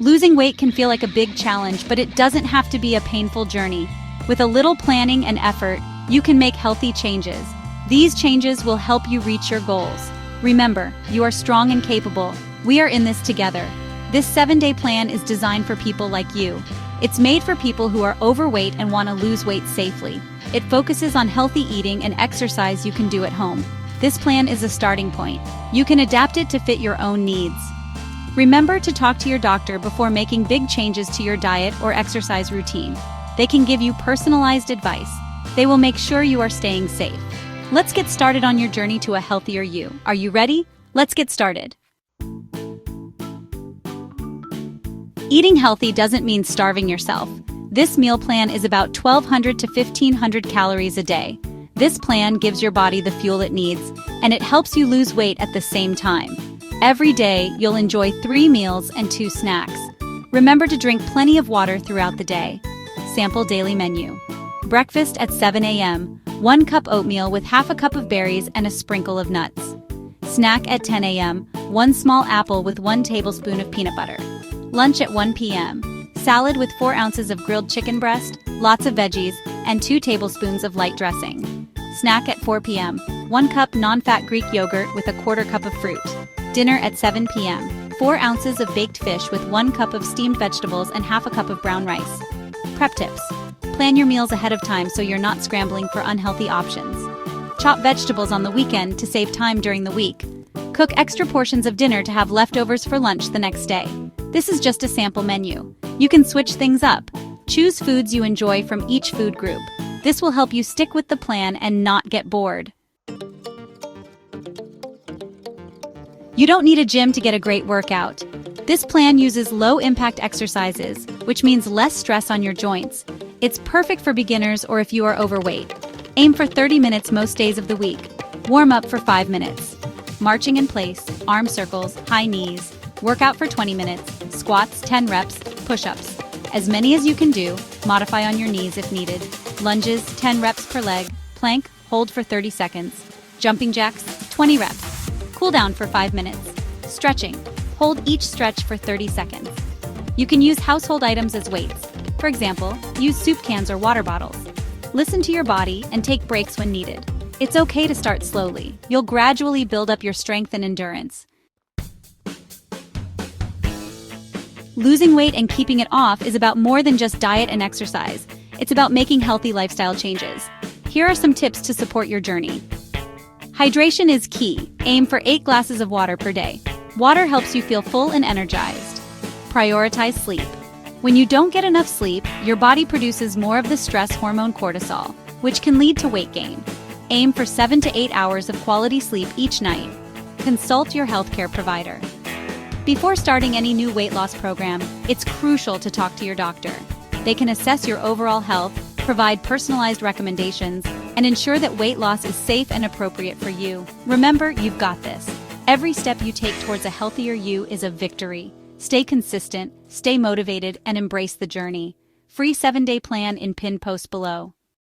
Losing weight can feel like a big challenge, but it doesn't have to be a painful journey. With a little planning and effort, you can make healthy changes. These changes will help you reach your goals. Remember, you are strong and capable. We are in this together. This 7-day plan is designed for people like you. It's made for people who are overweight and want to lose weight safely. It focuses on healthy eating and exercise you can do at home. This plan is a starting point. You can adapt it to fit your own needs. Remember to talk to your doctor before making big changes to your diet or exercise routine. They can give you personalized advice. They will make sure you are staying safe. Let's get started on your journey to a healthier you. Are you ready? Let's get started. Eating healthy doesn't mean starving yourself. This meal plan is about 1,200 to 1,500 calories a day. This plan gives your body the fuel it needs, and it helps you lose weight at the same time. Every day, you'll enjoy 3 meals and 2 snacks. Remember to drink plenty of water throughout the day. Sample daily menu. Breakfast at 7 a.m., 1 cup oatmeal with half a cup of berries and a sprinkle of nuts. Snack at 10 a.m., 1 small apple with 1 tablespoon of peanut butter. Lunch at 1 p.m., salad with 4 ounces of grilled chicken breast, lots of veggies, and 2 tablespoons of light dressing. Snack at 4 p.m., 1 cup non-fat Greek yogurt with a 1/4 cup of fruit. Dinner at 7 p.m., 4 ounces of baked fish with 1 cup of steamed vegetables and half a cup of brown rice. Prep tips. Plan your meals ahead of time so you're not scrambling for unhealthy options. Chop vegetables on the weekend to save time during the week. Cook extra portions of dinner to have leftovers for lunch the next day. This is just a sample menu. You can switch things up. Choose foods you enjoy from each food group. This will help you stick with the plan and not get bored. You don't need a gym to get a great workout. This plan uses low-impact exercises, which means less stress on your joints. It's perfect for beginners or if you are overweight. Aim for 30 minutes most days of the week. Warm up for 5 minutes. Marching in place, arm circles, high knees. Workout for 20 minutes, squats 10 reps, push-ups. As many as you can do, modify on your knees if needed. Lunges 10 reps per leg, plank, hold for 30 seconds. Jumping jacks 20 reps. Cool down for 5 minutes. Stretching. Hold each stretch for 30 seconds. You can use household items as weights. For example, use soup cans or water bottles. Listen to your body and take breaks when needed. It's okay to start slowly. You'll gradually build up your strength and endurance. Losing weight and keeping it off is about more than just diet and exercise. It's about making healthy lifestyle changes. Here are some tips to support your journey. Hydration is key. Aim for 8 glasses of water per day. Water helps you feel full and energized. Prioritize sleep. When you don't get enough sleep, your body produces more of the stress hormone cortisol, which can lead to weight gain. Aim for 7 to 8 hours of quality sleep each night. Consult your healthcare provider. Before starting any new weight loss program, it's crucial to talk to your doctor. They can assess your overall health, provide personalized recommendations, and ensure that weight loss is safe and appropriate for you. Remember, you've got this. Every step you take towards a healthier you is a victory. Stay consistent, stay motivated, and embrace the journey. Free 7-day plan in pinned post below.